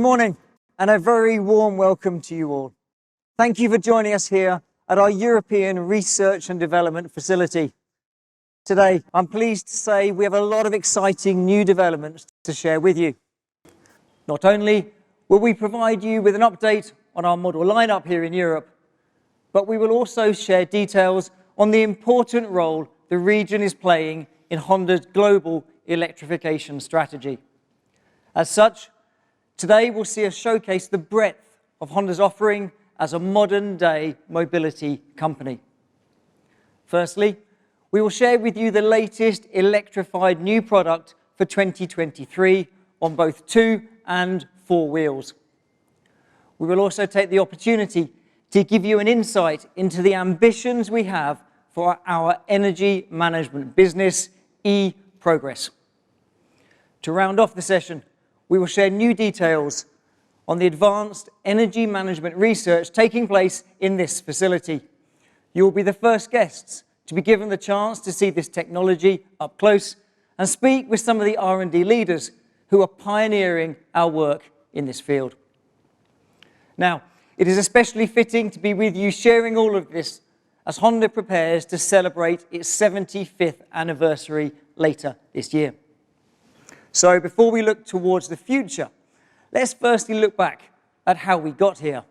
morning and a very warm welcome to you all. Thank you for joining us here at our European Research and Development Facility. Today, I'm pleased to say we have a lot of exciting new developments to share with you. Not only will we provide you with an update on our model lineup here in Europe, but we will also share details on the important role the region is playing in Honda's global electrification strategy. As such, today we'll see us showcase the breadth of Honda's offering as a modern-day mobility company. Firstly, we will share with you the latest electrified new product for 2023 on both 2 and 4 wheels. We will also take the opportunity to give you an insight into the ambitions we have for our energy management business, eProgress. To round off the session, we will share new details on the advanced energy management research taking place in this facility. You will be the first guests to be given the chance to see this technology up close and speak with some of the R&D leaders who are pioneering our work in this field. Now, it is especially fitting to be with you sharing all of this as Honda prepares to celebrate its 75th anniversary later this year. So before we look towards the future, let's firstly look back at how we got here.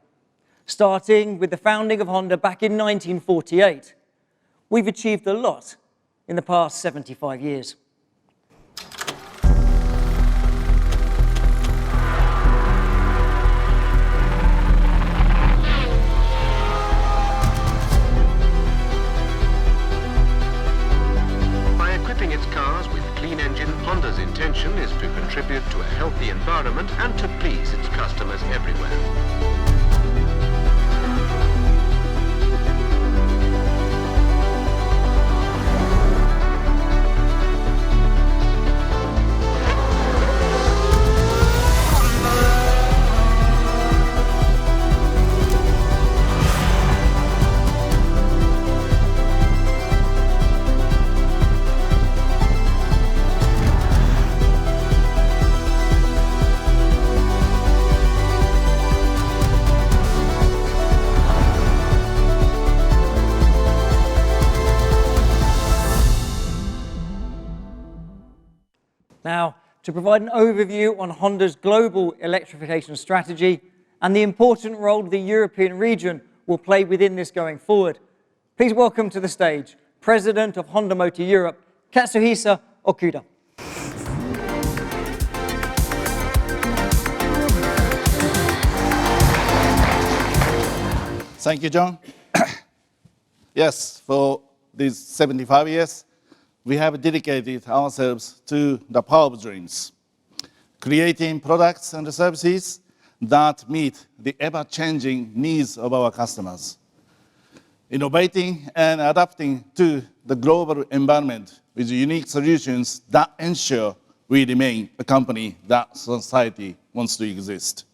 Starting with the founding of Honda back in 1948, we've achieved a lot in the past 75 years. By equipping its cars with clean engine, Honda's intention is to contribute to a healthy environment and to please its customers everywhere. Now, to provide an overview on Honda's global electrification strategy and the important role the European region will play within this going forward, please welcome to the stage President of Honda Motor Europe, Katsuhisa Okuda. Thank you, John. Yes, for these 75 years, we have dedicated ourselves to the power of dreams, creating products and services that meet the ever-changing needs of our customers, innovating and adapting to the global environment with unique solutions that ensure we remain a company that society wants to exist.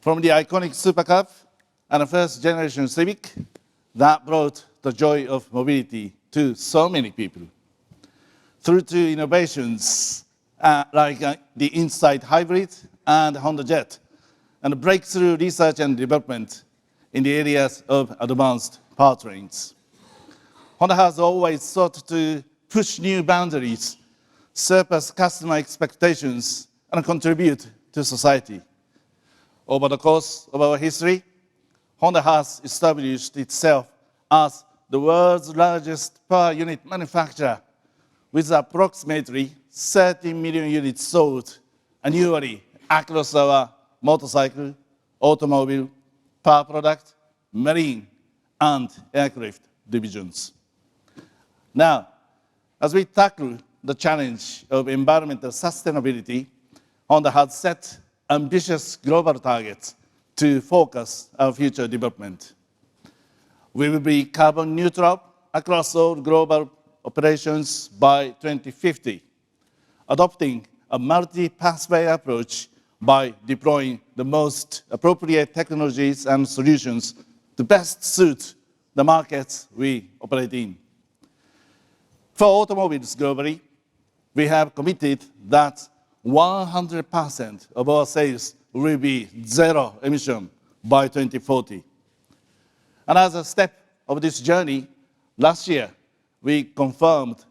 From the iconic Super Cub and the first-generation Civic that brought the joy of mobility to so many people, through to innovations like the Insight Hybrid and Honda Jet, and breakthrough research and development in the areas of advanced powertrains. Honda has always sought to push new boundaries, surpass customer expectations, and contribute to society. Over the course of our history, Honda has established itself as the world's largest per unit manufacturer, with approximately 30 million units sold annually across our motorcycle, automobile, power product, marine, and aircraft divisions. Now, as we tackle the challenge of environmental sustainability, Honda has set ambitious global targets to focus our future development. We will be carbon neutral across all global operations by 2050, adopting a multi-pathway approach by deploying the most appropriate technologies and solutions to best suit the markets we operate in. For automobiles globally, we have committed that 100% of our sales will be zero emission by 2040. And as a step of this journey, last year, we confirmed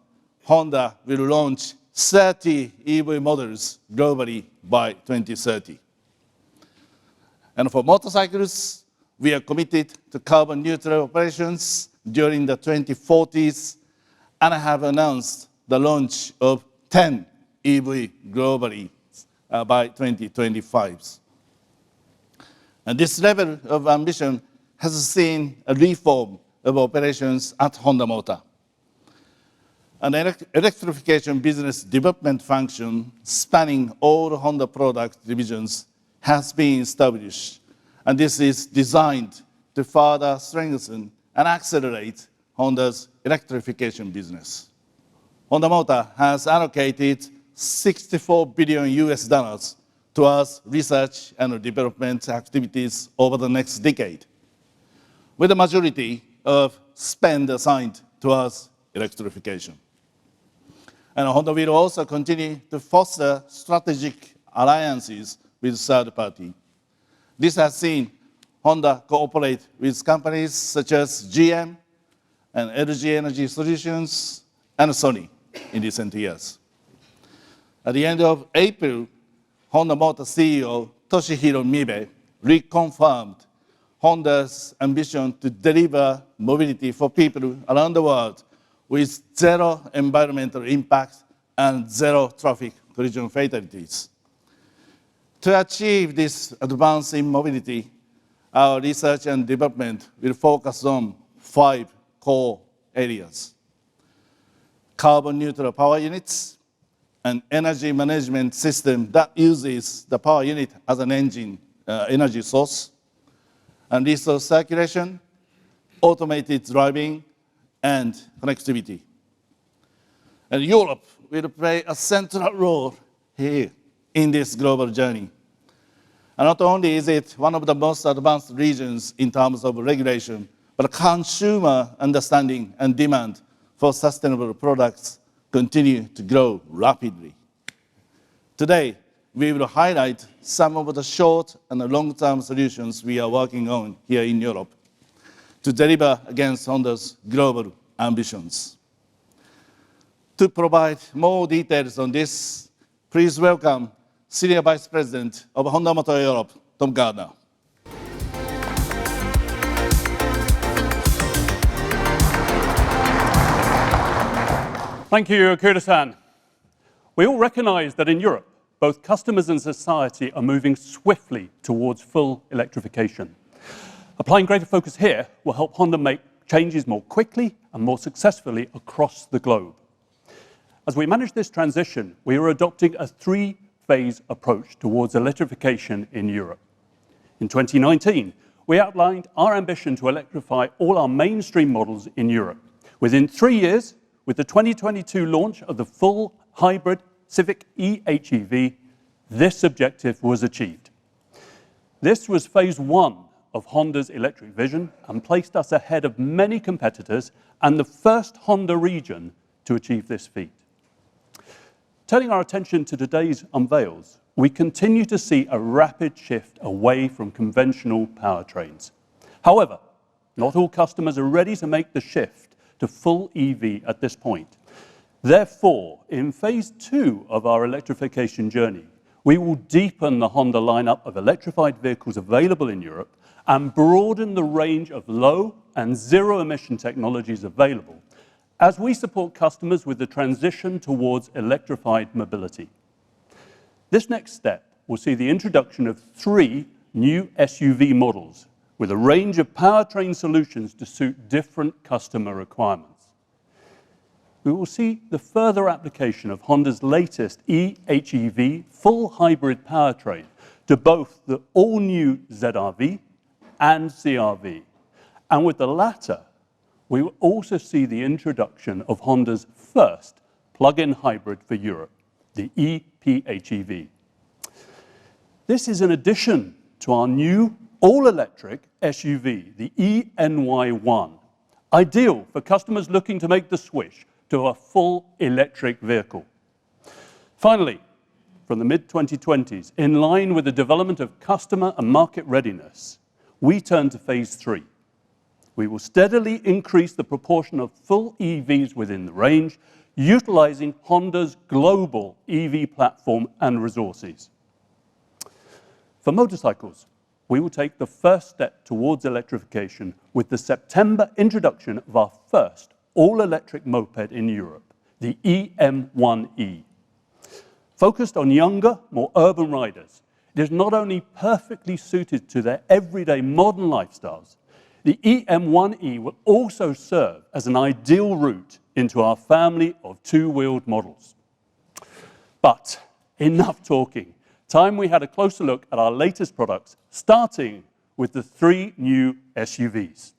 Honda will launch 30 EV models globally by 2030. And for motorcycles, we are committed to carbon neutral operations during the 2040s and have announced the launch of 10 EV globally by 2025. And this level of ambition has seen a reform of operations at Honda Motor. An electrification business development function spanning all Honda product divisions has been established, and this is designed to further strengthen and accelerate Honda's electrification business. Honda Motor has allocated $64 billion towards research and development activities over the next decade, with the majority of spend assigned towards electrification. And Honda will also continue to foster strategic alliances with third parties. This has seen Honda cooperate with companies such as GM and LG Energy Solutions and Sony in recent years. At the end of April, Honda Motor CEO Toshihiro Mibe reconfirmed Honda's ambition to deliver mobility for people around the world with zero environmental impact and zero traffic collision fatalities. To achieve this advance in mobility, our research and development will focus on 5 core areas: carbon neutral power units, an energy management system that uses the power unit as an energy source, and resource circulation, automated driving, and connectivity. And Europe will play a central role here in this global journey. And not only is it one of the most advanced regions in terms of regulation, but consumer understanding and demand for sustainable products continue to grow rapidly. Today, we will highlight some of the short and long-term solutions we are working on here in Europe to deliver against Honda's global ambitions. To provide more details on this, please welcome Senior Vice President of Honda Motor Europe, Tom Gardner. Thank you, Okuda-san. We all recognize that in Europe, both customers and society are moving swiftly towards full electrification. Applying greater focus here will help Honda make changes more quickly and more successfully across the globe. As we manage this transition, we are adopting a 3-phase approach towards electrification in Europe. In 2019, we outlined our ambition to electrify all our mainstream models in Europe. Within 3 years, with the 2022 launch of the full hybrid Civic eHEV, this objective was achieved. This was phase 1 of Honda's electric vision and placed us ahead of many competitors and the first Honda region to achieve this feat. Turning our attention to today's unveils, we continue to see a rapid shift away from conventional powertrains. However, not all customers are ready to make the shift to full EV at this point. Therefore, in phase 2 of our electrification journey, we will deepen the Honda lineup of electrified vehicles available in Europe and broaden the range of low and zero-emission technologies available as we support customers with the transition towards electrified mobility. This next step will see the introduction of 3 new SUV models with a range of powertrain solutions to suit different customer requirements. We will see the further application of Honda's latest eHEV full hybrid powertrain to both the all-new ZR-V and CR-V. And with the latter, we will also see the introduction of Honda's first plug-in hybrid for Europe, the ePHEV. This is in addition to our new all-electric SUV, the eNY1, ideal for customers looking to make the switch to a full electric vehicle. Finally, from the mid-2020s, in line with the development of customer and market readiness, we turn to phase 3. We will steadily increase the proportion of full EVs within the range, utilizing Honda's global EV platform and resources. For motorcycles, we will take the first step towards electrification with the September introduction of our first all-electric moped in Europe, the EM1E. Focused on younger, more urban riders, it is not only perfectly suited to their everyday modern lifestyles, the EM1E will also serve as an ideal route into our family of two-wheeled models. But enough talking. Time we had a closer look at our latest products, starting with the 3 new SUVs.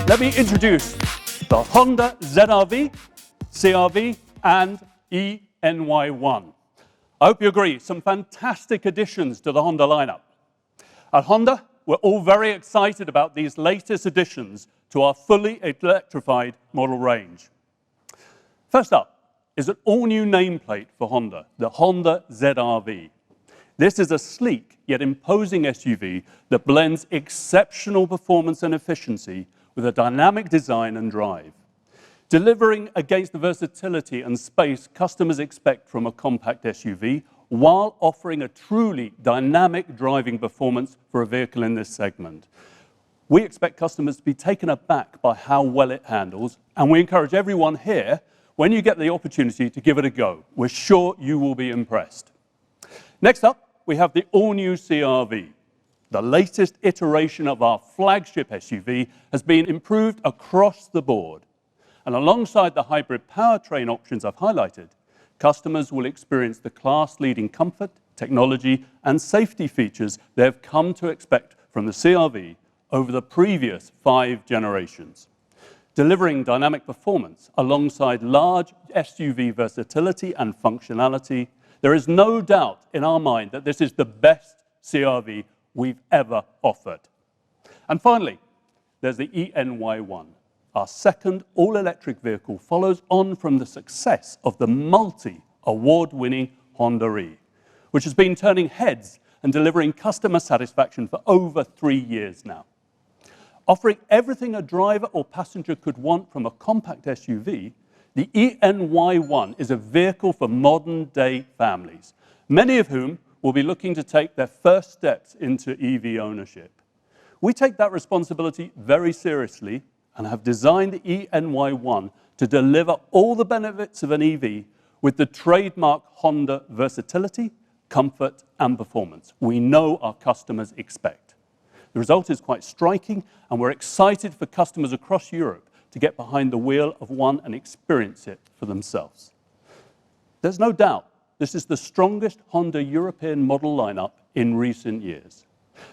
Let me introduce the Honda ZR-V, CR-V, and e:Ny1. I hope you agree, some fantastic additions to the Honda lineup. At Honda, we're all very excited about these latest additions to our fully electrified model range. First up is an all-new nameplate for Honda, the Honda ZR-V. This is a sleek yet imposing SUV that blends exceptional performance and efficiency with a dynamic design and drive, delivering against the versatility and space customers expect from a compact SUV, while offering a truly dynamic driving performance for a vehicle in this segment. We expect customers to be taken aback by how well it handles, and we encourage everyone here, when you get the opportunity, to give it a go. We're sure you will be impressed. Next up, we have the all-new CR-V. The latest iteration of our flagship SUV has been improved across the board. And alongside the hybrid powertrain options I've highlighted, customers will experience the class-leading comfort, technology, and safety features they've come to expect from the CR-V over the previous 5 generations. Delivering dynamic performance alongside large SUV versatility and functionality, there is no doubt in our mind that this is the best CR-V we've ever offered. And finally, there's the e:Ny1. Our second all-electric vehicle follows on from the success of the multi-award-winning Honda E, which has been turning heads and delivering customer satisfaction for over 3 years now. Offering everything a driver or passenger could want from a compact SUV, the e:Ny1 is a vehicle for modern-day families, many of whom will be looking to take their first steps into EV ownership. We take that responsibility very seriously and have designed the e:Ny1 to deliver all the benefits of an EV with the trademark Honda versatility, comfort, and performance we know our customers expect. The result is quite striking, and we're excited for customers across Europe to get behind the wheel of one and experience it for themselves. There's no doubt this is the strongest Honda European model lineup in recent years.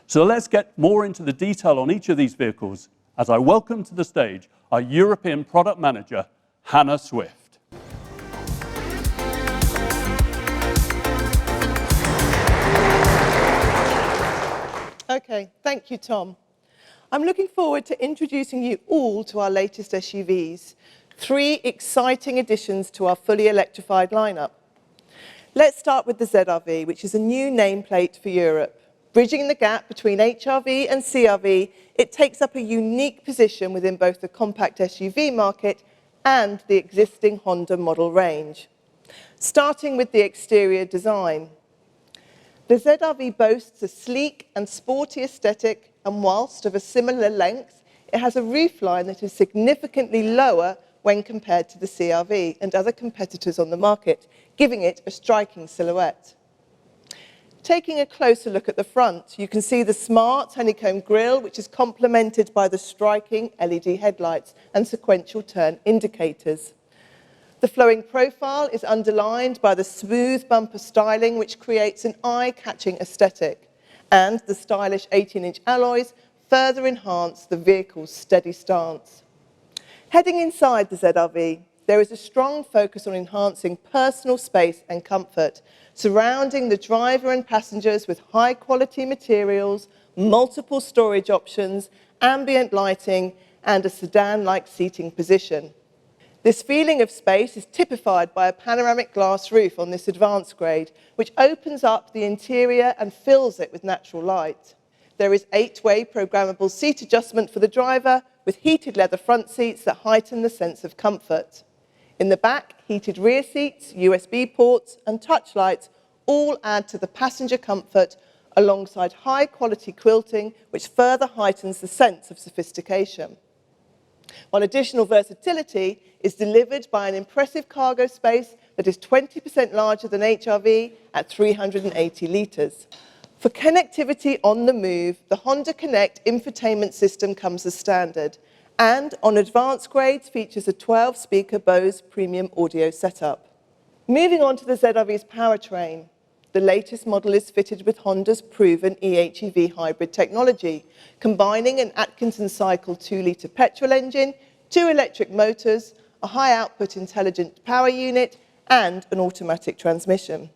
So let's get more into the detail on each of these vehicles as I welcome to the stage our European product manager, Hannah Swift. Okay, thank you, Tom. I'm looking forward to introducing you all to our latest SUVs, 3 exciting additions to our fully electrified lineup. Let's start with the ZR-V, which is a new nameplate for Europe. Bridging the gap between HR-V and CR-V, it takes up a unique position within both the compact SUV market and the existing Honda model range. Starting with the exterior design. The ZR-V boasts a sleek and sporty aesthetic, and whilst of a similar length, it has a roofline that is significantly lower when compared to the CR-V and other competitors on the market, giving it a striking silhouette. Taking a closer look at the front, you can see the smart honeycomb grille, which is complemented by the striking LED headlights and sequential turn indicators. The flowing profile is underlined by the smooth bumper styling, which creates an eye-catching aesthetic, and the stylish 18-inch alloys further enhance the vehicle's steady stance. Heading inside the ZR-V, there is a strong focus on enhancing personal space and comfort, surrounding the driver and passengers with high-quality materials, multiple storage options, ambient lighting, and a sedan-like seating position. This feeling of space is typified by a panoramic glass roof on this advanced grade, which opens up the interior and fills it with natural light. There is 8-way programmable seat adjustment for the driver, with heated leather front seats that heighten the sense of comfort. In the back, heated rear seats, USB ports, and touch lights all add to the passenger comfort, alongside high-quality quilting, which further heightens the sense of sophistication. While additional versatility is delivered by an impressive cargo space that is 20% larger than HR-V at 380 litres. For connectivity on the move, the Honda Connect infotainment system comes as standard, and on advanced grades features a 12-speaker Bose premium audio setup. Moving on to the ZR-V's powertrain. The latest model is fitted with Honda's proven eHEV hybrid technology, combining an Atkinson Cycle 2-litre petrol engine, 2 electric motors, a high-output intelligent power unit, and an automatic transmission.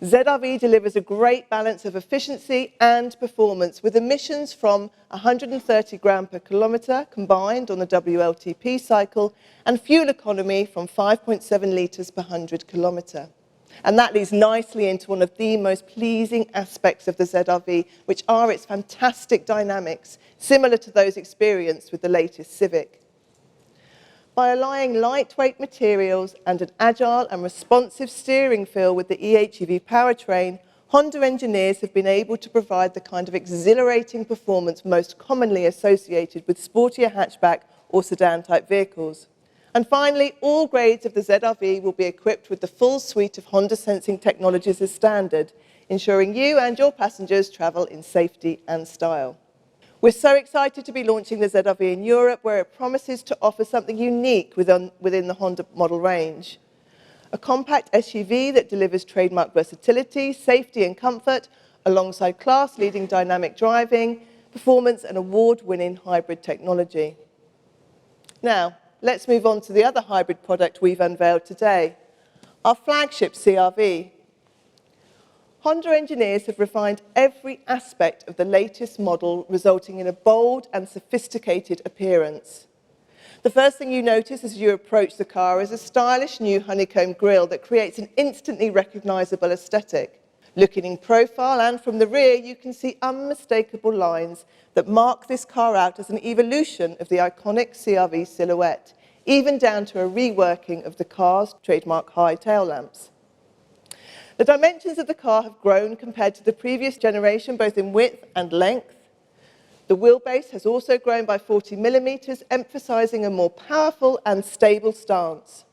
ZR-V delivers a great balance of efficiency and performance, with emissions from 130 gram per kilometre combined on the WLTP cycle and fuel economy from 5.7 litres per 100 kilometre. And that leads nicely into one of the most pleasing aspects of the ZR-V, which are its fantastic dynamics, similar to those experienced with the latest Civic. By aligning lightweight materials and an agile and responsive steering feel with the eHEV powertrain, Honda engineers have been able to provide the kind of exhilarating performance most commonly associated with sportier hatchback or sedan-type vehicles. And finally, all grades of the ZR-V will be equipped with the full suite of Honda sensing technologies as standard, ensuring you and your passengers travel in safety and style. We're so excited to be launching the ZR-V in Europe, where it promises to offer something unique within the Honda model range. A compact SUV that delivers trademark versatility, safety and comfort, alongside class-leading dynamic driving, performance and award-winning hybrid technology. Now, let's move on to the other hybrid product we've unveiled today, our flagship CR-V. Honda engineers have refined every aspect of the latest model, resulting in a bold and sophisticated appearance. The first thing you notice as you approach the car is a stylish new honeycomb grille that creates an instantly recognizable aesthetic. Looking in profile and from the rear, you can see unmistakable lines that mark this car out as an evolution of the iconic CR-V silhouette, even down to a reworking of the car's trademark high tail lamps. The dimensions of the car have grown compared to the previous generation, both in width and length. The wheelbase has also grown by 40 millimeters, emphasizing a more powerful and stable stance.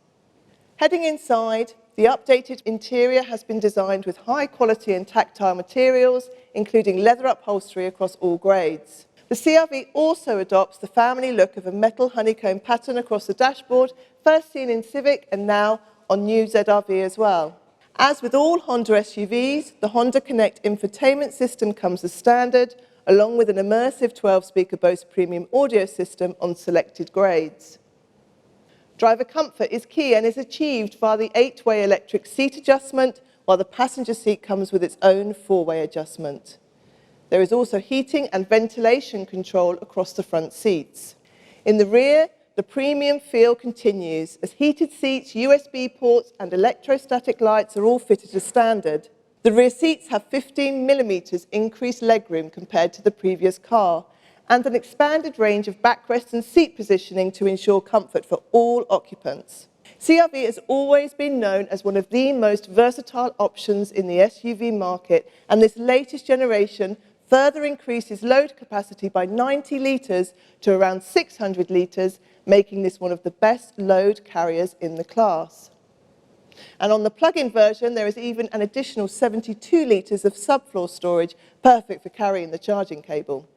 Heading inside, the updated interior has been designed with high quality and tactile materials, including leather upholstery across all grades. The CR-V also adopts the family look of a metal honeycomb pattern across the dashboard, first seen in Civic and now on new ZR-V as well. As with all Honda SUVs, the Honda Connect infotainment system comes as standard, along with an immersive 12-speaker Bose premium audio system on selected grades. Driver comfort is key and is achieved via the 8-way electric seat adjustment, while the passenger seat comes with its own 4-way adjustment. There is also heating and ventilation control across the front seats. In the rear, the premium feel continues as heated seats, USB ports, and electrostatic lights are all fitted as standard. The rear seats have 15 millimeters increased legroom compared to the previous car, and an expanded range of backrest and seat positioning to ensure comfort for all occupants. CR-V has always been known as one of the most versatile options in the SUV market, and this latest generation further increases load capacity by 90 litres to around 600 litres, making this one of the best load carriers in the class. And on the plug-in version, there is even an additional 72 litres of subfloor storage, perfect for carrying the charging cable.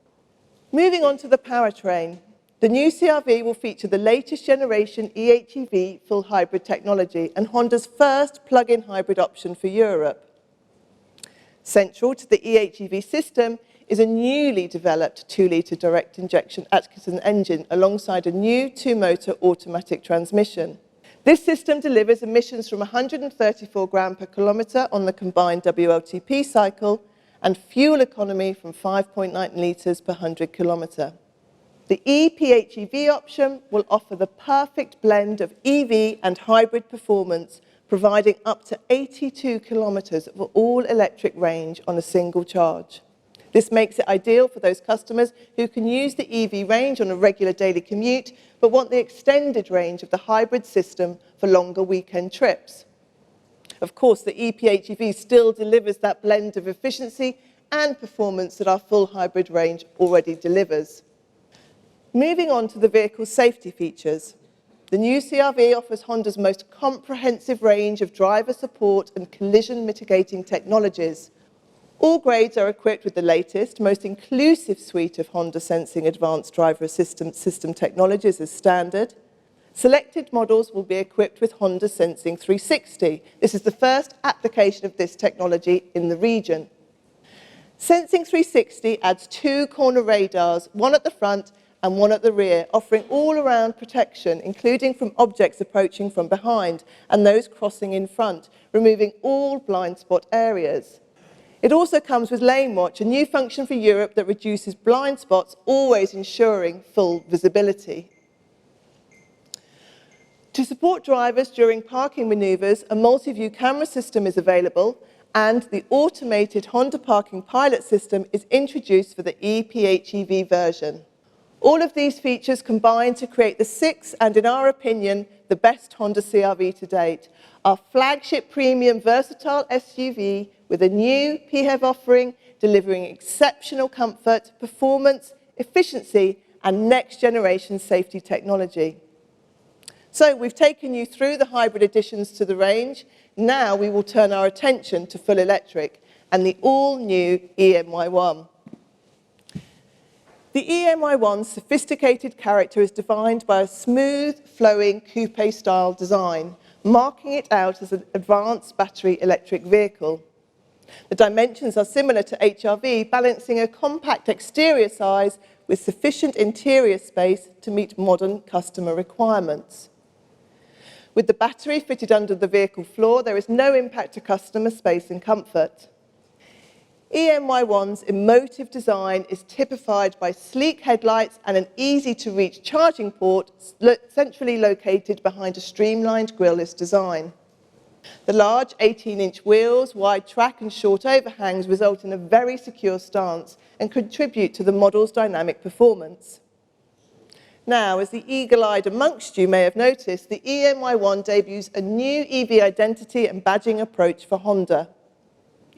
Moving on to the powertrain, the new CR-V will feature the latest generation eHEV full hybrid technology and Honda's first plug-in hybrid option for Europe. Central to the eHEV system is a newly developed 2-litre direct injection Atkinson engine alongside a new 2-motor automatic transmission. This system delivers emissions from 134 grams per kilometre on the combined WLTP cycle and fuel economy from 5.9 litres per 100 kilometre. The ePHEV option will offer the perfect blend of EV and hybrid performance, providing up to 82 kilometres of all-electric range on a single charge. This makes it ideal for those customers who can use the EV range on a regular daily commute, but want the extended range of the hybrid system for longer weekend trips. Of course, the ePHEV still delivers that blend of efficiency and performance that our full hybrid range already delivers. Moving on to the vehicle's safety features. The new CR-V offers Honda's most comprehensive range of driver support and collision mitigating technologies. All grades are equipped with the latest, most inclusive suite of Honda Sensing Advanced Driver Assistance System technologies as standard. Selected models will be equipped with Honda Sensing 360. This is the first application of this technology in the region. Sensing 360 adds 2 corner radars, one at the front and one at the rear, offering all-around protection, including from objects approaching from behind and those crossing in front, removing all blind spot areas. It also comes with Lane Watch, a new function for Europe that reduces blind spots, always ensuring full visibility. To support drivers during parking manoeuvres, a multi-view camera system is available, and the automated Honda Parking Pilot system is introduced for the ePHEV version. All of these features combine to create the sixth and, in our opinion, the best Honda CR-V to date, our flagship premium versatile SUV with a new PHEV offering, delivering exceptional comfort, performance, efficiency, and next-generation safety technology. So we've taken you through the hybrid additions to the range. Now we will turn our attention to full electric and the all-new eNY1. The eNY1's sophisticated character is defined by a smooth, flowing coupe-style design, marking it out as an advanced battery electric vehicle. The dimensions are similar to HR-V, balancing a compact exterior size with sufficient interior space to meet modern customer requirements. With the battery fitted under the vehicle floor, there is no impact to customer space and comfort. eNY1's emotive design is typified by sleek headlights and an easy-to-reach charging port centrally located behind a streamlined grille-less design. The large 18-inch wheels, wide track and short overhangs result in a very secure stance and contribute to the model's dynamic performance. Now, as the eagle-eyed amongst you may have noticed, the eNY1 debuts a new EV identity and badging approach for Honda.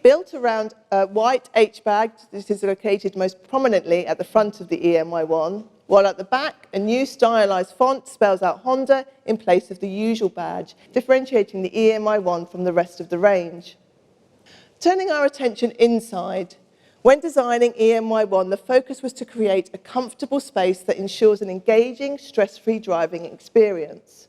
Built around a white H-bag, this is located most prominently at the front of the eNY1, while at the back, a new stylized font spells out Honda in place of the usual badge, differentiating the eNY1 from the rest of the range. Turning our attention inside, when designing eNY1, the focus was to create a comfortable space that ensures an engaging, stress-free driving experience.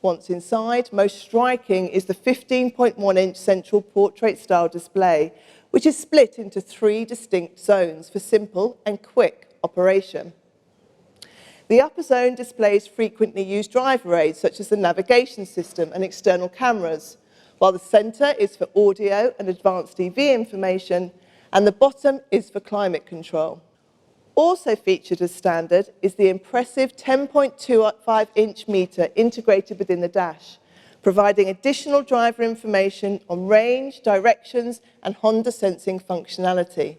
Once inside, most striking is the 15.1-inch central portrait-style display, which is split into 3 distinct zones for simple and quick operation. The upper zone displays frequently used driver aids, such as the navigation system and external cameras, while the center is for audio and advanced EV information, and the bottom is for climate control. Also featured as standard is the impressive 10.25-inch meter integrated within the dash, providing additional driver information on range, directions, and Honda sensing functionality.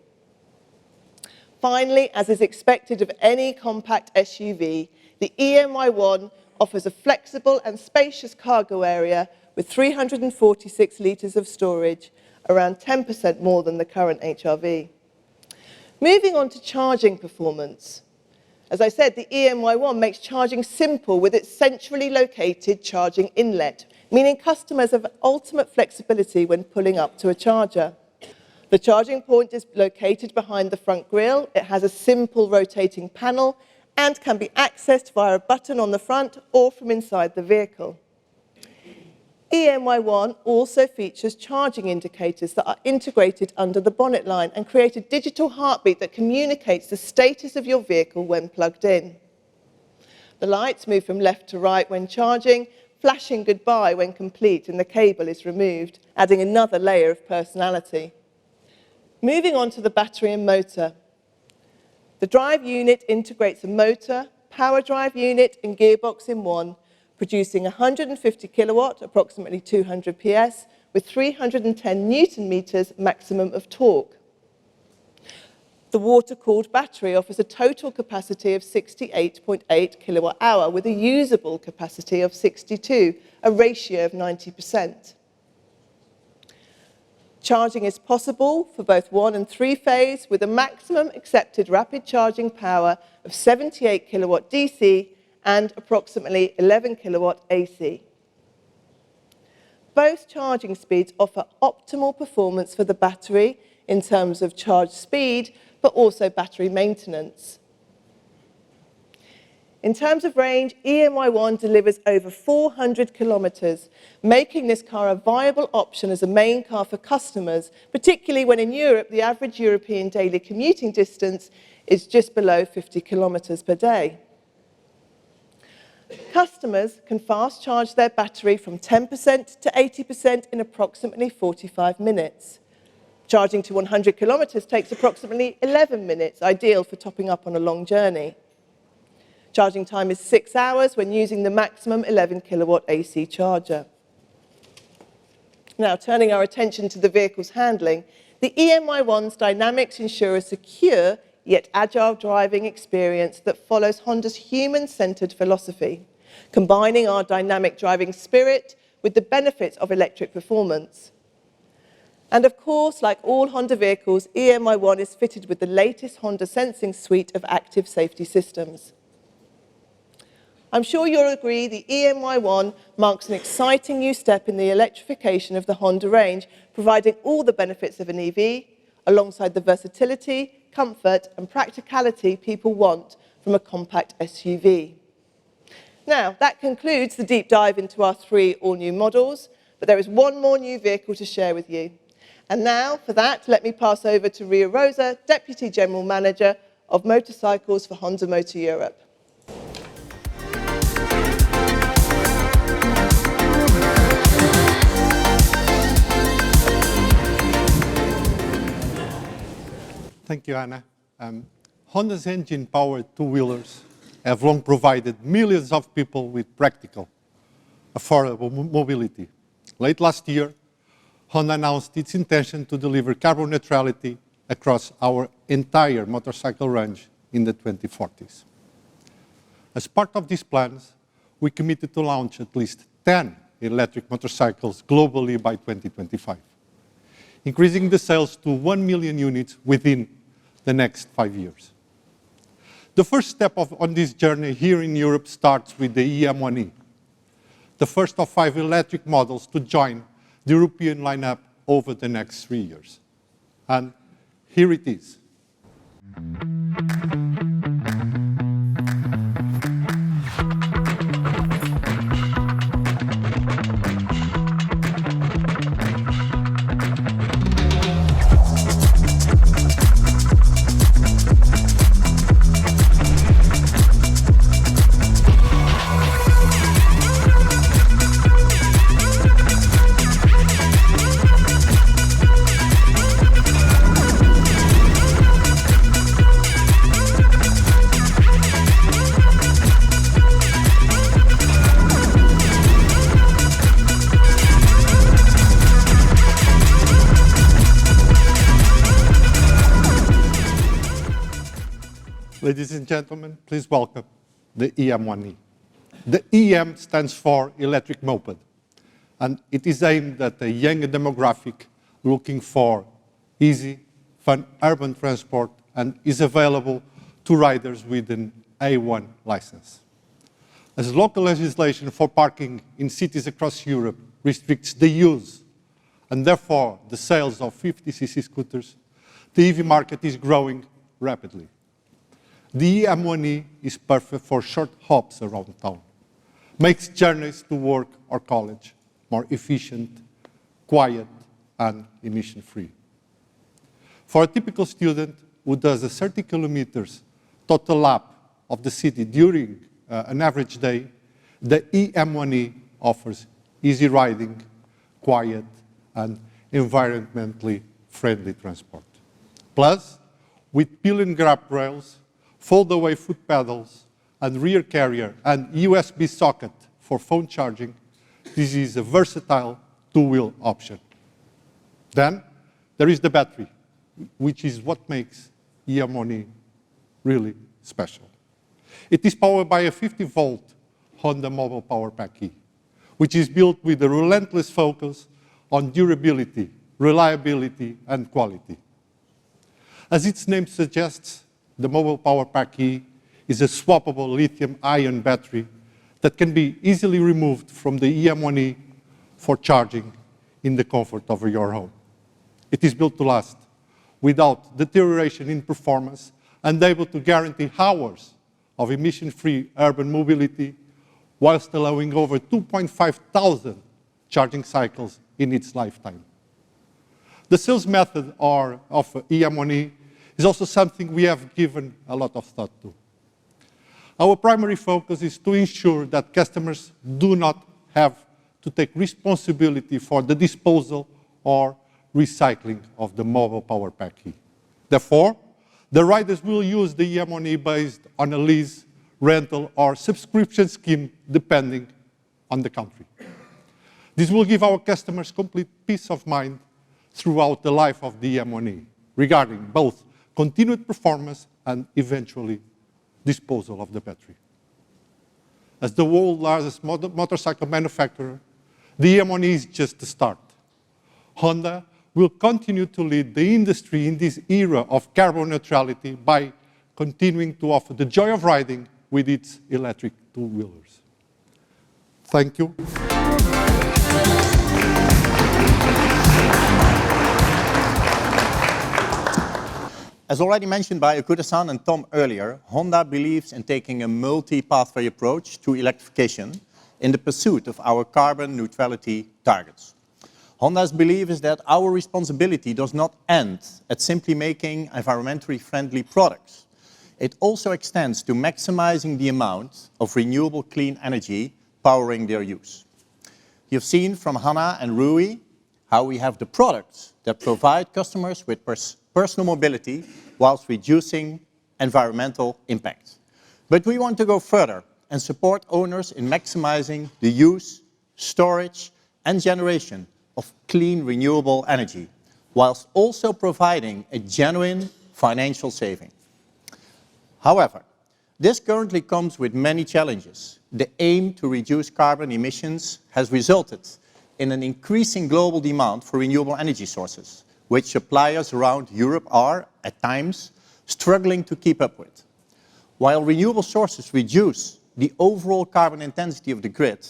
Finally, as is expected of any compact SUV, the EMY1 offers a flexible and spacious cargo area with 346 litres of storage, around 10% more than the current HRV. Moving on to charging performance. As I said, the EMY1 makes charging simple with its centrally located charging inlet, meaning customers have ultimate flexibility when pulling up to a charger. The charging point is located behind the front grille. It has a simple rotating panel and can be accessed via a button on the front or from inside the vehicle. EMY1 also features charging indicators that are integrated under the bonnet line and create a digital heartbeat that communicates the status of your vehicle when plugged in. The lights move from left to right when charging, flashing goodbye when complete and the cable is removed, adding another layer of personality. Moving on to the battery and motor. The drive unit integrates a motor, power drive unit and gearbox in one, producing 150 kilowatt, approximately 200 PS, with 310 Newton meters maximum of torque. The water-cooled battery offers a total capacity of 68.8 kilowatt hour with a usable capacity of 62, a ratio of 90%. Charging is possible for both 1 and 3 phase with a maximum accepted rapid charging power of 78 kilowatt DC and approximately 11 kilowatt AC. Both charging speeds offer optimal performance for the battery in terms of charge speed, but also battery maintenance. In terms of range, EMY1 delivers over 400 kilometres, making this car a viable option as a main car for customers, particularly when in Europe the average European daily commuting distance is just below 50 kilometres per day. Customers can fast charge their battery from 10% to 80% in approximately 45 minutes. Charging to 100 kilometres takes approximately 11 minutes, ideal for topping up on a long journey. Charging time is 6 hours when using the maximum 11 kilowatt AC charger. Now, turning our attention to the vehicle's handling, the EMY1's dynamics ensure a secure yet agile driving experience that follows Honda's human-centered philosophy, combining our dynamic driving spirit with the benefits of electric performance. And of course, like all Honda vehicles, EMY1 is fitted with the latest Honda Sensing suite of active safety systems. I'm sure you'll agree the EMY1 marks an exciting new step in the electrification of the Honda range, providing all the benefits of an EV, alongside the versatility, comfort and practicality people want from a compact SUV. Now, that concludes the deep dive into our 3 all-new models, but there is one more new vehicle to share with you. And now, for that, let me pass over to Ria Rosa, Deputy General Manager of Motorcycles for Honda Motor Europe. Thank you, Anna. Honda's engine-powered two-wheelers have long provided millions of people with practical, affordable mobility. Late last year, Honda announced its intention to deliver carbon neutrality across our entire motorcycle range in the 2040s. As part of these plans, we committed to launch at least 10 electric motorcycles globally by 2025, increasing the sales to 1 million units within the next 5 years. The first step on this journey here in Europe starts with the EM1e, the first of 5 electric models to join the European lineup over the next 3 years. And here it is. Ladies and gentlemen, please welcome the EM1E. The EM stands for electric moped, and it is aimed at a young demographic looking for easy, fun urban transport and is available to riders with an A1 license. As local legislation for parking in cities across Europe restricts the use and therefore the sales of 50cc scooters, the EV market is growing rapidly. The EM1E is perfect for short hops around town, makes journeys to work or college more efficient, quiet, and emission-free. For a typical student who does a 30 kilometers total lap of the city during an average day, the EM1E offers easy riding, quiet, and environmentally friendly transport. Plus, with peel and grab rails, fold-away foot pedals, and rear carrier and USB socket for phone charging, this is a versatile two-wheel option. Then, there is the battery, which is what makes EM1E really special. It is powered by a 50-volt Honda Mobile Power Pack E, which is built with a relentless focus on durability, reliability, and quality. As its name suggests, the Mobile Power Pack E is a swappable lithium-ion battery that can be easily removed from the EM1E for charging in the comfort of your home. It is built to last, without deterioration in performance, and able to guarantee hours of emission-free urban mobility, whilst allowing over 2,500 charging cycles in its lifetime. The sales method of EM1E is also something we have given a lot of thought to. Our primary focus is to ensure that customers do not have to take responsibility for the disposal or recycling of the Mobile Power Pack E. Therefore, the riders will use the EM1E based on a lease, rental, or subscription scheme depending on the country. This will give our customers complete peace of mind throughout the life of the EM1E, regarding both continued performance and eventually disposal of the battery. As the world's largest motorcycle manufacturer, the EM1E is just the start. Honda will continue to lead the industry in this era of carbon neutrality by continuing to offer the joy of riding with its electric two-wheelers. Thank you. As already mentioned by Okuda-san and Tom earlier, Honda believes in taking a multi-pathway approach to electrification in the pursuit of our carbon neutrality targets. Honda's belief is that our responsibility does not end at simply making environmentally friendly products. It also extends to maximizing the amount of renewable clean energy powering their use. You've seen from Hannah and Rui how we have the products that provide customers with personal mobility whilst reducing environmental impact. But we want to go further and support owners in maximizing the use, storage, and generation of clean renewable energy, whilst also providing a genuine financial saving. However, this currently comes with many challenges. The aim to reduce carbon emissions has resulted in an increasing global demand for renewable energy sources, which suppliers around Europe are, at times, struggling to keep up with. While renewable sources reduce the overall carbon intensity of the grid,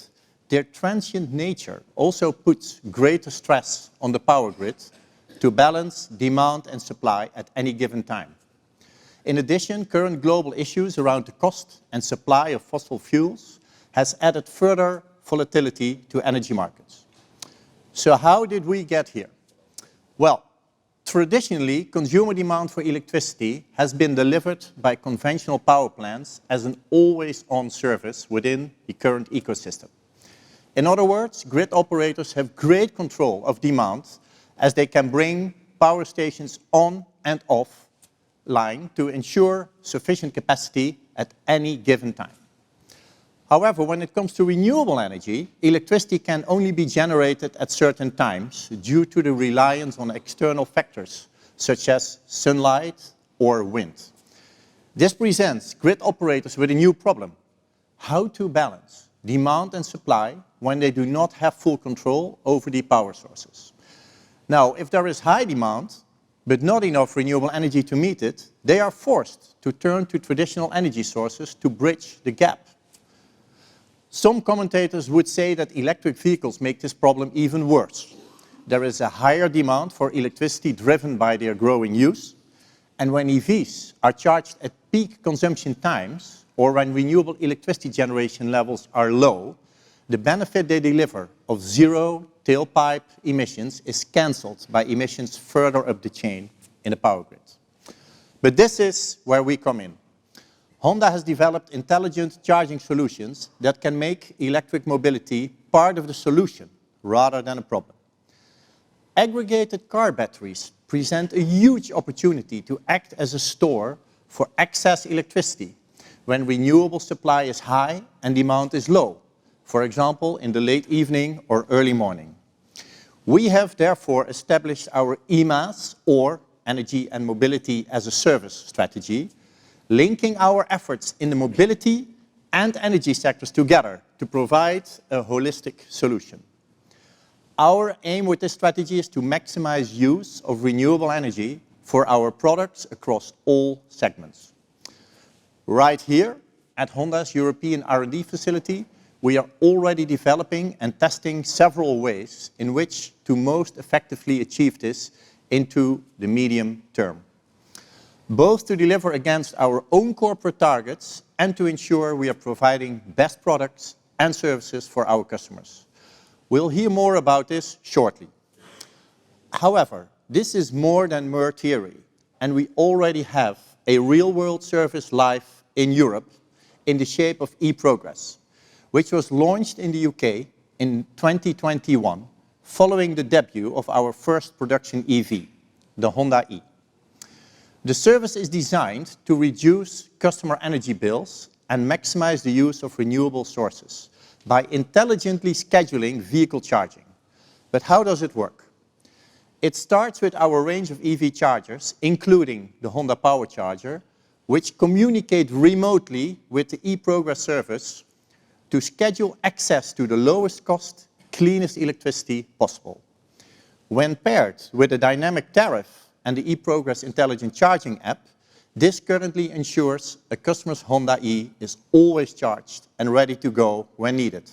their transient nature also puts greater stress on the power grid to balance demand and supply at any given time. In addition, current global issues around the cost and supply of fossil fuels has added further volatility to energy markets. So how did we get here? Well, traditionally, consumer demand for electricity has been delivered by conventional power plants as an always-on service within the current ecosystem. In other words, grid operators have great control of demand as they can bring power stations on and off line to ensure sufficient capacity at any given time. However, when it comes to renewable energy, electricity can only be generated at certain times due to the reliance on external factors such as sunlight or wind. This presents grid operators with a new problem: how to balance demand and supply when they do not have full control over the power sources. Now, if there is high demand, but not enough renewable energy to meet it, they are forced to turn to traditional energy sources to bridge the gap. Some commentators would say that electric vehicles make this problem even worse. There is a higher demand for electricity driven by their growing use, and when EVs are charged at peak consumption times, or when renewable electricity generation levels are low, the benefit they deliver of zero tailpipe emissions is cancelled by emissions further up the chain in the power grid. But this is where we come in. Honda has developed intelligent charging solutions that can make electric mobility part of the solution rather than a problem. Aggregated car batteries present a huge opportunity to act as a store for excess electricity when renewable supply is high and demand is low, for example, in the late evening or early morning. We have therefore established our EMaaS, or Energy and Mobility as a Service strategy, linking our efforts in the mobility and energy sectors together to provide a holistic solution. Our aim with this strategy is to maximize use of renewable energy for our products across all segments. Right here at Honda's European R&D facility, we are already developing and testing several ways in which to most effectively achieve this into the medium term, both to deliver against our own corporate targets and to ensure we are providing best products and services for our customers. We'll hear more about this shortly. However, this is more than mere theory, and we already have a real-world service live in Europe in the shape of eProgress, which was launched in the UK in 2021, following the debut of our first production EV, the Honda e. The service is designed to reduce customer energy bills and maximize the use of renewable sources by intelligently scheduling vehicle charging. But how does it work? It starts with our range of EV chargers, including the Honda Power Charger, which communicate remotely with the eProgress service to schedule access to the lowest cost, cleanest electricity possible. When paired with a dynamic tariff and the eProgress intelligent charging app, this currently ensures a customer's Honda e is always charged and ready to go when needed.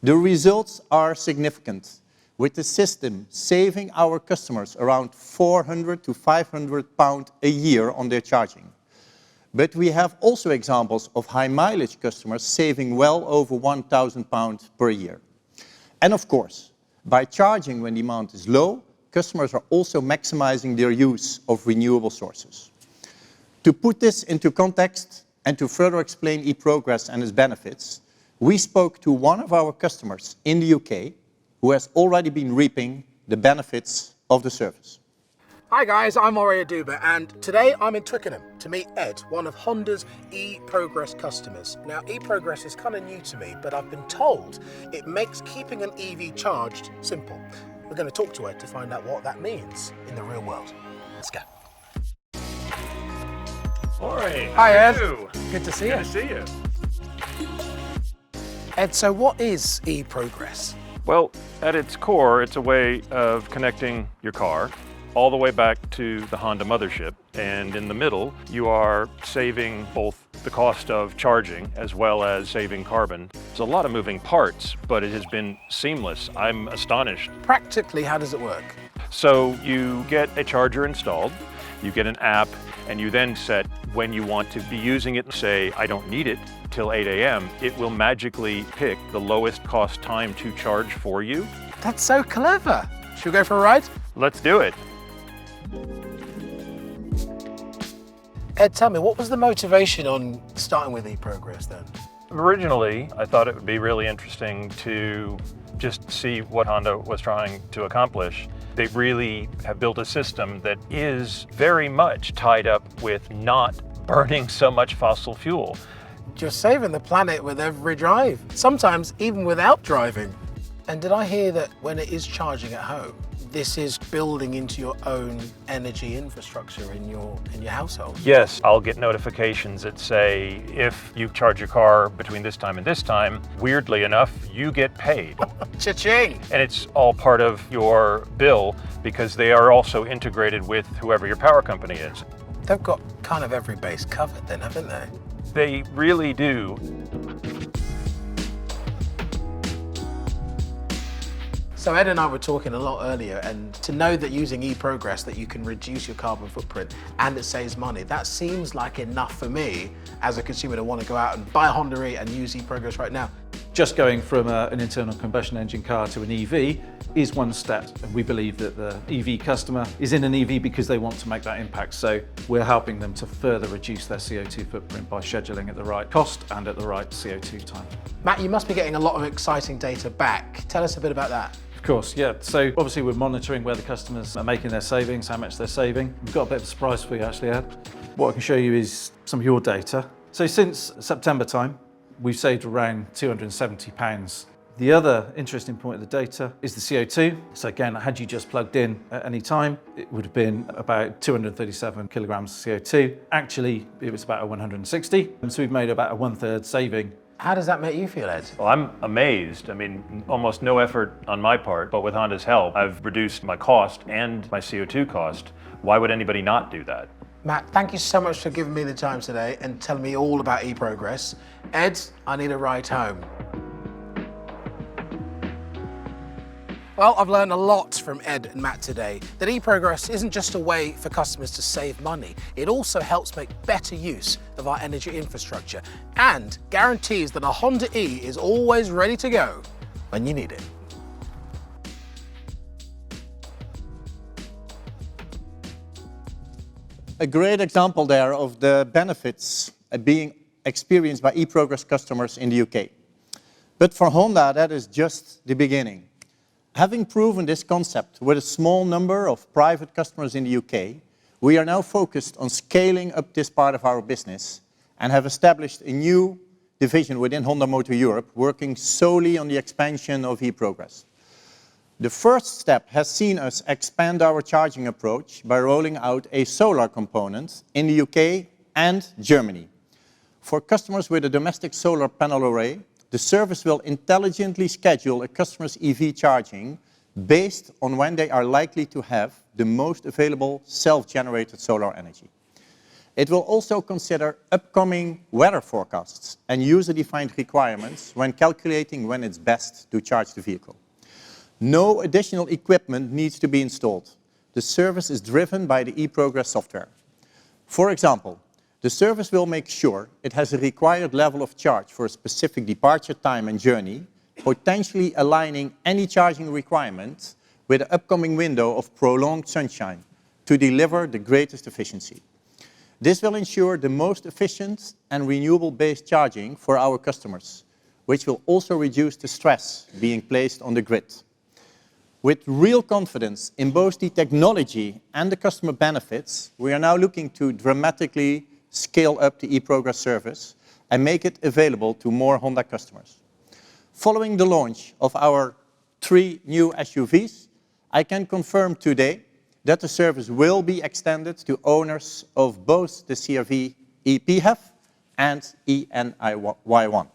The results are significant, with the system saving our customers around £400 to £500 a year on their charging. But we have also examples of high mileage customers saving well over £1,000 per year. And of course, by charging when demand is low, customers are also maximizing their use of renewable sources. To put this into context and to further explain eProgress and its benefits, we spoke to one of our customers in the UK who has already been reaping the benefits of the service. Hi guys, I'm Aurea Duba, and today I'm in Twickenham to meet Ed, one of Honda's eProgress customers. Now, eProgress is kind of new to me, but I've been told it makes keeping an EV charged simple. We're going to talk to Ed to find out what that means in the real world. Let's go. Oi, Hi Ed. how are you? Good to see you. Good to see you. Ed, so what is eProgress? Well, at its core, it's a way of connecting your car all the way back to the Honda mothership. And in the middle, you are saving both the cost of charging as well as saving carbon. There's a lot of moving parts, but it has been seamless. I'm astonished. Practically, how does it work? So you get a charger installed, you get an app, and you then set when you want to be using it. Say, I don't need it till 8 a.m. It will magically pick the lowest cost time to charge for you. That's so clever. Should we go for a ride? Let's do it. Ed, tell me, what was the motivation on starting with eProgress then? Originally, I thought it would be really interesting to just see what Honda was trying to accomplish. They really have built a system that is very much tied up with not burning so much fossil fuel. You're saving the planet with every drive, sometimes even without driving. And did I hear that when it is charging at home, this is building into your own energy infrastructure in your household? Yes, I'll get notifications that say, if you charge your car between this time and this time, weirdly enough, you get paid. Cha-ching! And it's all part of your bill because they are also integrated with whoever your power company is. They've got kind of every base covered then, haven't they? They really do. So Ed and I were talking a lot earlier, and to know that using eProgress that you can reduce your carbon footprint and it saves money, that seems like enough for me as a consumer to want to go out and buy a Honda E and use eProgress right now. Just going from an internal combustion engine car to an EV is one step, and we believe that the EV customer is in an EV because they want to make that impact. So we're helping them to further reduce their CO2 footprint by scheduling at the right cost and at the right CO2 time. Matt, you must be getting a lot of exciting data back. Tell us a bit about that. Of course, yeah. So obviously we're monitoring where the customers are making their savings, how much they're saving. We've got a bit of a surprise for you actually, Ed. What I can show you is some of your data. So since September time, we've saved around £270. The other interesting point of the data is the CO2. So again, had you just plugged in at any time, it would have been about 237 kilograms of CO2. Actually, it was about 160. So we've made about a 1/3 saving. How does that make you feel, Ed? Well, I'm amazed. I mean, almost no effort on my part, but with Honda's help, I've reduced my cost and my CO2 cost. Why would anybody not do that? Matt, thank you so much for giving me the time today and telling me all about eProgress. Ed, I need a ride home. Well, I've learned a lot from Ed and Matt today, that eProgress isn't just a way for customers to save money, it also helps make better use of our energy infrastructure and guarantees that a Honda E is always ready to go when you need it. A great example there of the benefits being experienced by eProgress customers in the UK. But for Honda, that is just the beginning. Having proven this concept with a small number of private customers in the UK, we are now focused on scaling up this part of our business and have established a new division within Honda Motor Europe working solely on the expansion of eProgress. The first step has seen us expand our charging approach by rolling out a solar component in the UK and Germany. For customers with a domestic solar panel array, the service will intelligently schedule a customer's EV charging based on when they are likely to have the most available self-generated solar energy. It will also consider upcoming weather forecasts and user-defined requirements when calculating when it's best to charge the vehicle. No additional equipment needs to be installed. The service is driven by the eProgress software. For example, the service will make sure it has a required level of charge for a specific departure time and journey, potentially aligning any charging requirement with the upcoming window of prolonged sunshine to deliver the greatest efficiency. This will ensure the most efficient and renewable-based charging for our customers, which will also reduce the stress being placed on the grid. With real confidence in both the technology and the customer benefits, we are now looking to dramatically scale up the eProgress service and make it available to more Honda customers. Following the launch of our 3 new SUVs, I can confirm today that the service will be extended to owners of both the CR-V ePHEV and eNIY1.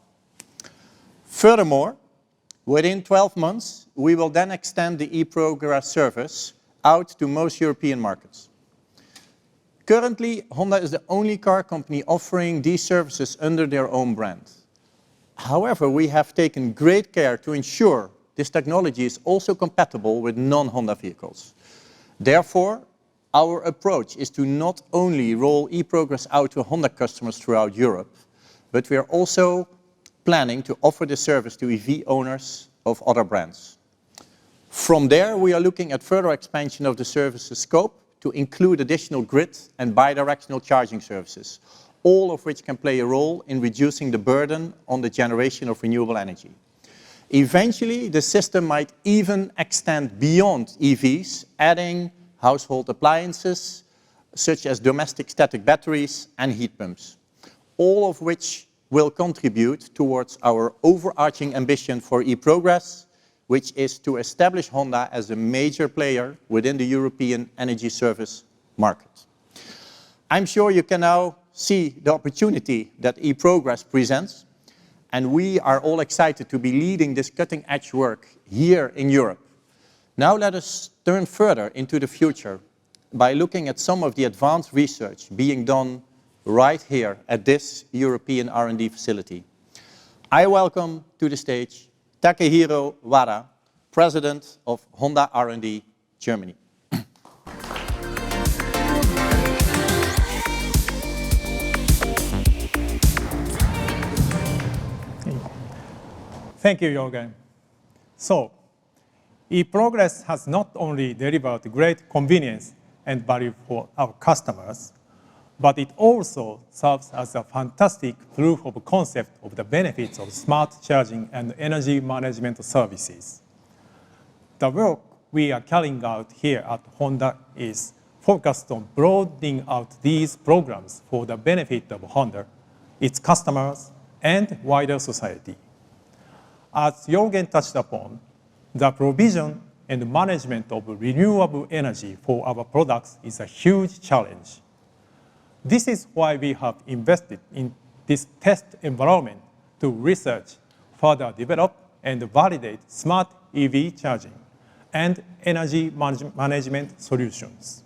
Furthermore, within 12 months, we will then extend the eProgress service out to most European markets. Currently, Honda is the only car company offering these services under their own brand. However, we have taken great care to ensure this technology is also compatible with non-Honda vehicles. Therefore, our approach is to not only roll eProgress out to Honda customers throughout Europe, but we are also planning to offer the service to EV owners of other brands. From there, we are looking at further expansion of the service's scope to include additional grid and bidirectional charging services, all of which can play a role in reducing the burden on the generation of renewable energy. Eventually, the system might even extend beyond EVs, adding household appliances, such as domestic static batteries and heat pumps, all of which will contribute towards our overarching ambition for eProgress, which is to establish Honda as a major player within the European energy service market. I'm sure you can now see the opportunity that eProgress presents, and we are all excited to be leading this cutting-edge work here in Europe. Now let us turn further into the future by looking at some of the advanced research being done right here at this European R&D facility. I welcome to the stage Takehiro Wada, President of Honda R&D Germany. Thank you, Jorgen. So, eProgress has not only delivered great convenience and value for our customers, but it also serves as a fantastic proof of concept of the benefits of smart charging and energy management services. The work we are carrying out here at Honda is focused on broadening out these programs for the benefit of Honda, its customers, and wider society. As Jorgen touched upon, the provision and management of renewable energy for our products is a huge challenge. This is why we have invested in this test environment to research, further develop, and validate smart EV charging and energy management solutions.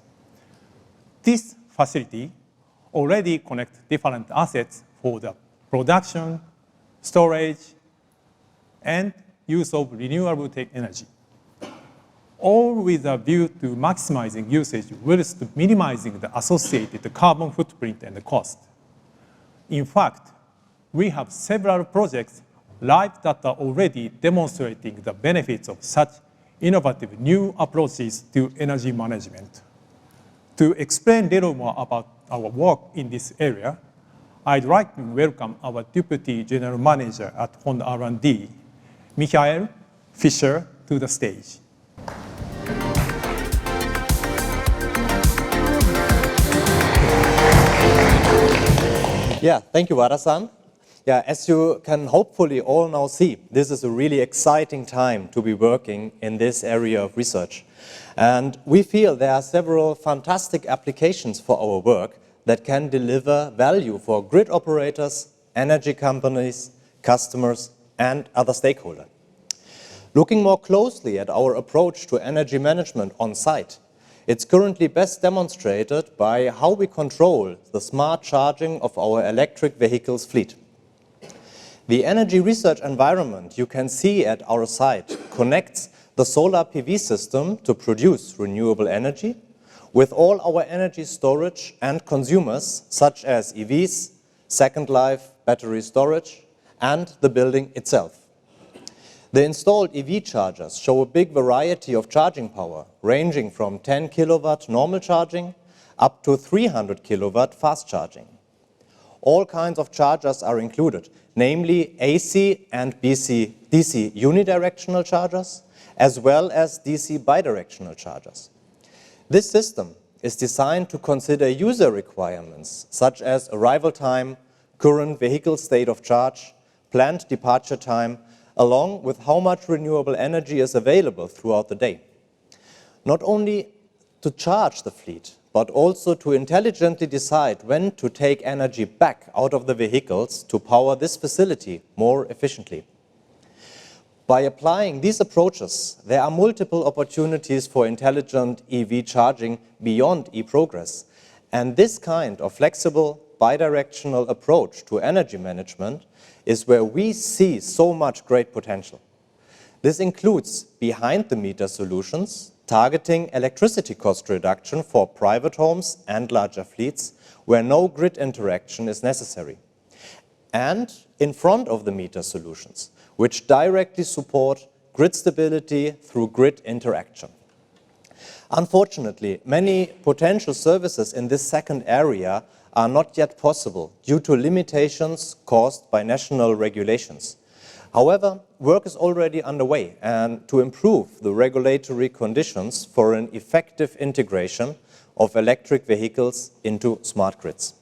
This facility already connects different assets for the production, storage, and use of renewable energy, all with a view to maximizing usage whilst minimizing the associated carbon footprint and cost. In fact, we have several projects live that are already demonstrating the benefits of such innovative new approaches to energy management. To explain a little more about our work in this area, I'd like to welcome our Deputy General Manager at Honda R&D, Michael Fischer, to the stage. Yeah, thank you, Wada-san. Yeah, as you can hopefully all now see, this is a really exciting time to be working in this area of research. And we feel there are several fantastic applications for our work that can deliver value for grid operators, energy companies, customers, and other stakeholders. Looking more closely at our approach to energy management on site, it's currently best demonstrated by how we control the smart charging of our electric vehicles fleet. The energy research environment you can see at our site connects the solar PV system to produce renewable energy with all our energy storage and consumers such as EVs, second life, battery storage, and the building itself. The installed EV chargers show a big variety of charging power, ranging from 10 kilowatt normal charging up to 300 kilowatt fast charging. All kinds of chargers are included, namely AC and DC unidirectional chargers, as well as DC bidirectional chargers. This system is designed to consider user requirements such as arrival time, current vehicle state of charge, planned departure time, along with how much renewable energy is available throughout the day. Not only to charge the fleet, but also to intelligently decide when to take energy back out of the vehicles to power this facility more efficiently. By applying these approaches, there are multiple opportunities for intelligent EV charging beyond eProgress, and this kind of flexible, bidirectional approach to energy management is where we see so much great potential. This includes behind-the-meter solutions, targeting electricity cost reduction for private homes and larger fleets where no grid interaction is necessary, and in front-of-the-meter solutions, which directly support grid stability through grid interaction. Unfortunately, many potential services in this second area are not yet possible due to limitations caused by national regulations. However, work is already underway and to improve the regulatory conditions for an effective integration of electric vehicles into smart grids.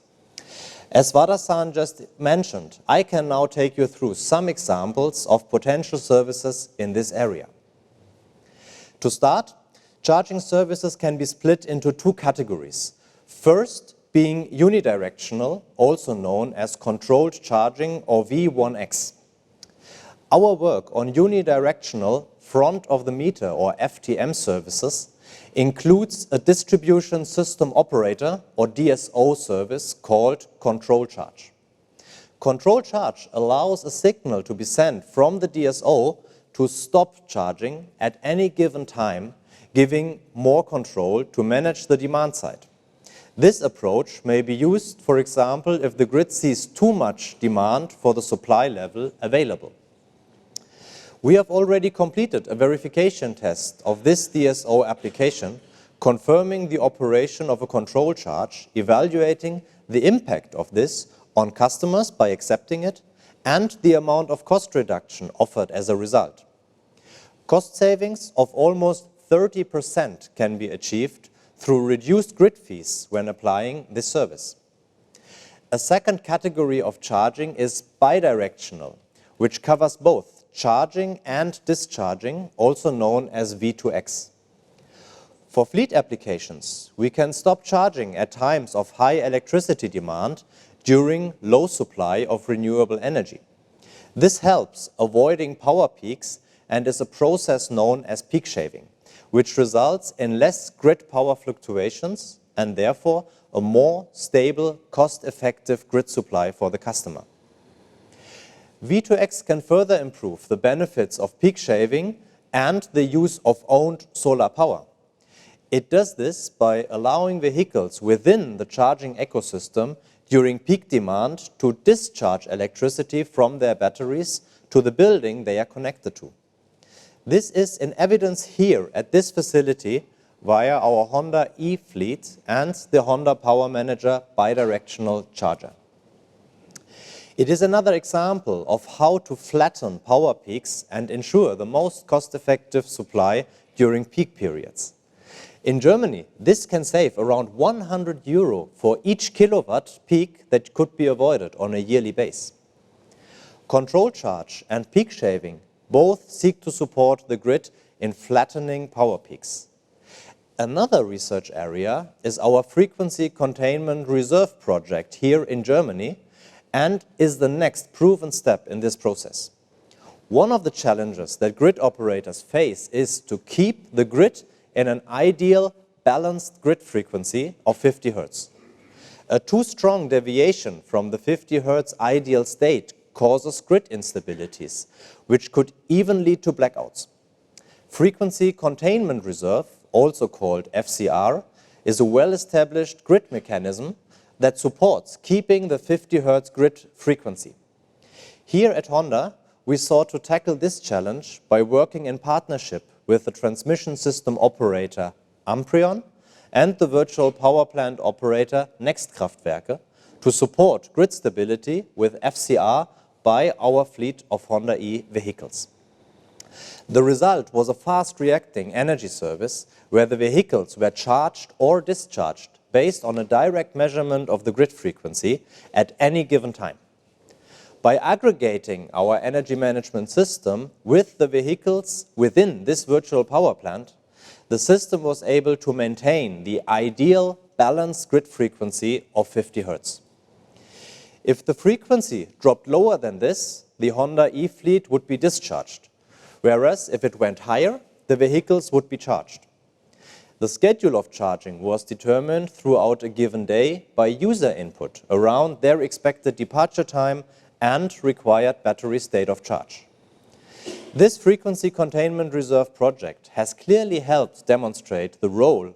As Wada-san just mentioned, I can now take you through some examples of potential services in this area. To start, charging services can be split into two categories. First, being unidirectional, also known as controlled charging or V1X. Our work on unidirectional front of the meter or FTM services includes a distribution system operator or DSO service called control charge. Control charge allows a signal to be sent from the DSO to stop charging at any given time, giving more control to manage the demand side. This approach may be used, for example, if the grid sees too much demand for the supply level available. We have already completed a verification test of this DSO application, confirming the operation of a control charge, evaluating the impact of this on customers by accepting it, and the amount of cost reduction offered as a result. Cost savings of almost 30% can be achieved through reduced grid fees when applying this service. A second category of charging is bidirectional, which covers both charging and discharging, also known as V2X. For fleet applications, we can stop charging at times of high electricity demand during low supply of renewable energy. This helps avoiding power peaks and is a process known as peak shaving, which results in less grid power fluctuations and therefore a more stable, cost-effective grid supply for the customer. V2X can further improve the benefits of peak shaving and the use of owned solar power. It does this by allowing vehicles within the charging ecosystem during peak demand to discharge electricity from their batteries to the building they are connected to. This is in evidence here at this facility via our Honda e-fleet and the Honda Power Manager bidirectional charger. It is another example of how to flatten power peaks and ensure the most cost-effective supply during peak periods. In Germany, this can save around 100 euro for each kilowatt peak that could be avoided on a yearly base. Control charge and peak shaving both seek to support the grid in flattening power peaks. Another research area is our frequency containment reserve project here in Germany and is the next proven step in this process. One of the challenges that grid operators face is to keep the grid in an ideal balanced grid frequency of 50 Hz. A too strong deviation from the 50 Hz ideal state causes grid instabilities, which could even lead to blackouts. Frequency Containment Reserve, also called FCR, is a well-established grid mechanism that supports keeping the 50 Hz grid frequency. Here at Honda, we sought to tackle this challenge by working in partnership with the transmission system operator Amprion and the virtual power plant operator Nextkraftwerke to support grid stability with FCR by our fleet of Honda e vehicles. The result was a fast-reacting energy service where the vehicles were charged or discharged based on a direct measurement of the grid frequency at any given time. By aggregating our energy management system with the vehicles within this virtual power plant, the system was able to maintain the ideal balanced grid frequency of 50 Hz. If the frequency dropped lower than this, the Honda e-fleet would be discharged, whereas if it went higher, the vehicles would be charged. The schedule of charging was determined throughout a given day by user input around their expected departure time and required battery state of charge. This Frequency Containment Reserve project has clearly helped demonstrate the role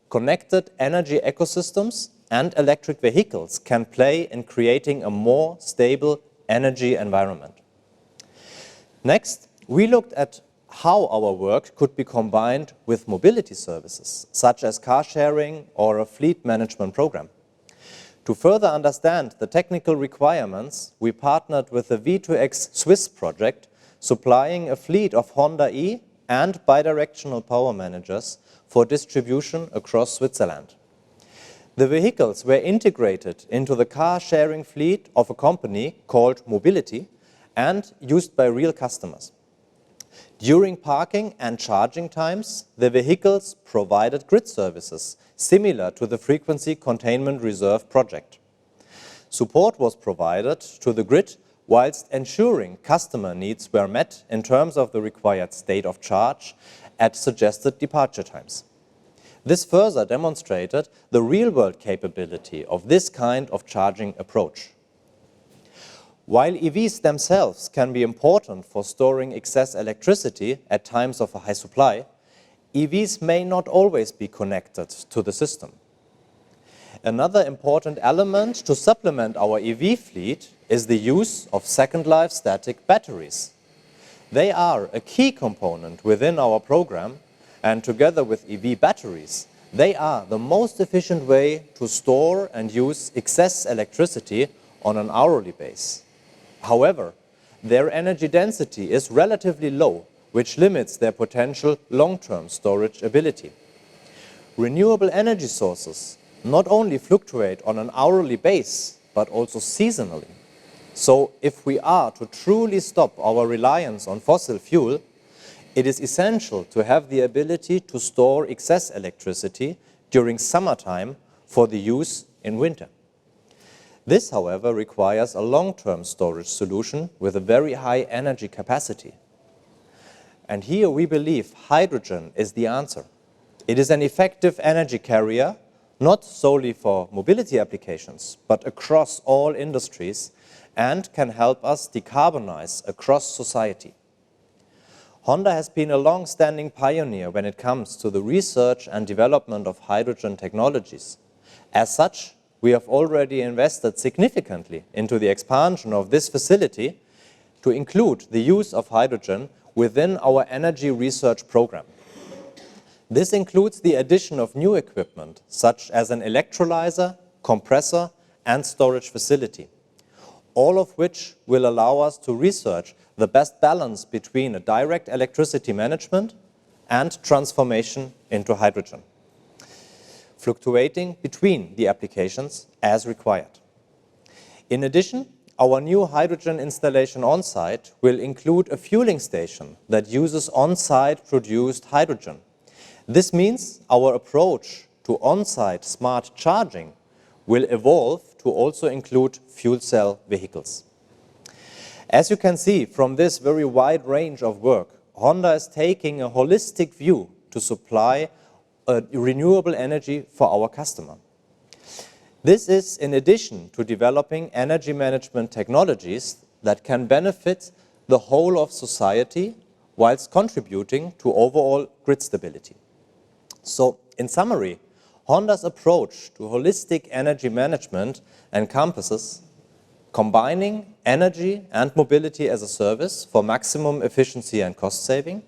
connected energy ecosystems and electric vehicles can play in creating a more stable energy environment. Next, we looked at how our work could be combined with mobility services, such as car sharing or a fleet management program. To further understand the technical requirements, we partnered with the V2X Swiss project, supplying a fleet of Honda e and bidirectional power managers for distribution across Switzerland. The vehicles were integrated into the car-sharing fleet of a company called Mobility and used by real customers. During parking and charging times, the vehicles provided grid services, similar to the Frequency Containment Reserve project. Support was provided to the grid whilst ensuring customer needs were met in terms of the required state of charge at suggested departure times. This further demonstrated the real-world capability of this kind of charging approach. While EVs themselves can be important for storing excess electricity at times of a high supply, EVs may not always be connected to the system. Another important element to supplement our EV fleet is the use of second-life static batteries. They are a key component within our program, and together with EV batteries, they are the most efficient way to store and use excess electricity on an hourly basis. However, their energy density is relatively low, which limits their potential long-term storage ability. Renewable energy sources not only fluctuate on an hourly basis, but also seasonally. So if we are to truly stop our reliance on fossil fuel, it is essential to have the ability to store excess electricity during summertime for the use in winter. This, however, requires a long-term storage solution with a very high energy capacity. And here we believe hydrogen is the answer. It is an effective energy carrier, not solely for mobility applications, but across all industries, and can help us decarbonize across society. Honda has been a long-standing pioneer when it comes to the research and development of hydrogen technologies. As such, we have already invested significantly into the expansion of this facility to include the use of hydrogen within our energy research program. This includes the addition of new equipment, such as an electrolyzer, compressor, and storage facility, all of which will allow us to research the best balance between a direct electricity management and transformation into hydrogen, fluctuating between the applications as required. In addition, our new hydrogen installation on-site will include a fueling station that uses on-site produced hydrogen. This means our approach to on-site smart charging will evolve to also include fuel cell vehicles. As you can see from this very wide range of work, Honda is taking a holistic view to supply renewable energy for our customer. This is in addition to developing energy management technologies that can benefit the whole of society whilst contributing to overall grid stability. So, in summary, Honda's approach to holistic energy management encompasses combining energy and mobility as a service for maximum efficiency and cost saving,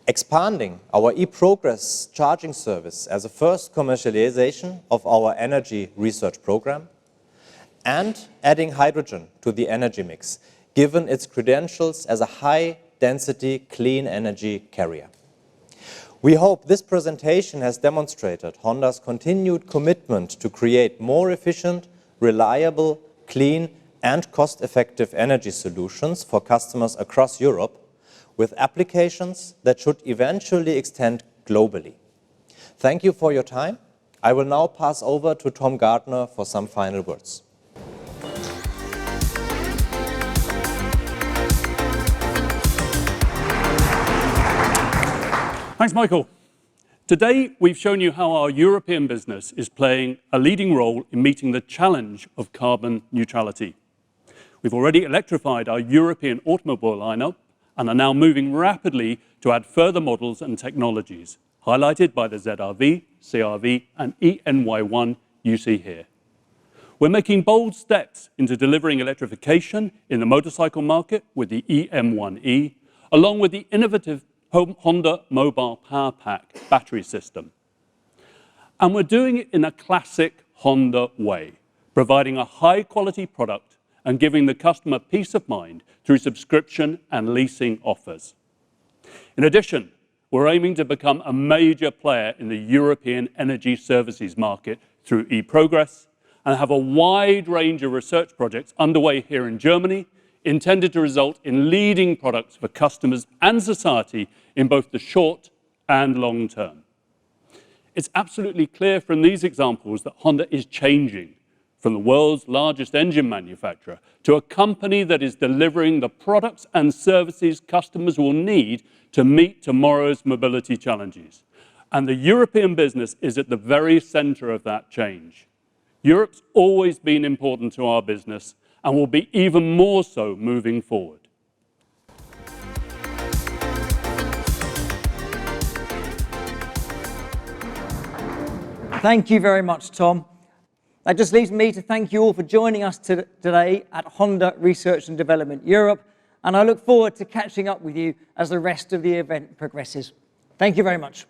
expanding our eProgress charging service as a first commercialization of our energy research program, and adding hydrogen to the energy mix, given its credentials as a high-density clean energy carrier. We hope this presentation has demonstrated Honda's continued commitment to create more efficient, reliable, clean, and cost-effective energy solutions for customers across Europe, with applications that should eventually extend globally. Thank you for your time. I will now pass over to Tom Gardner for some final words. Thanks, Michael. Today, we've shown you how our European business is playing a leading role in meeting the challenge of carbon neutrality. We've already electrified our European automobile lineup and are now moving rapidly to add further models and technologies, highlighted by the ZR-V, CR-V, and eNY1 you see here. We're making bold steps into delivering electrification in the motorcycle market with the eM1e, along with the innovative Honda Mobile Power Pack battery system. And we're doing it in a classic Honda way, providing a high-quality product and giving the customer peace of mind through subscription and leasing offers. In addition, we're aiming to become a major player in the European energy services market through eProgress and have a wide range of research projects underway here in Germany, intended to result in leading products for customers and society in both the short and long term. It's absolutely clear from these examples that Honda is changing from the world's largest engine manufacturer to a company that is delivering the products and services customers will need to meet tomorrow's mobility challenges. And the European business is at the very center of that change. Europe's always been important to our business and will be even more so moving forward. Thank you very much, Tom. That just leaves me to thank you all for joining us today at Honda Research and Development Europe, and I look forward to catching up with you as the rest of the event progresses. Thank you very much.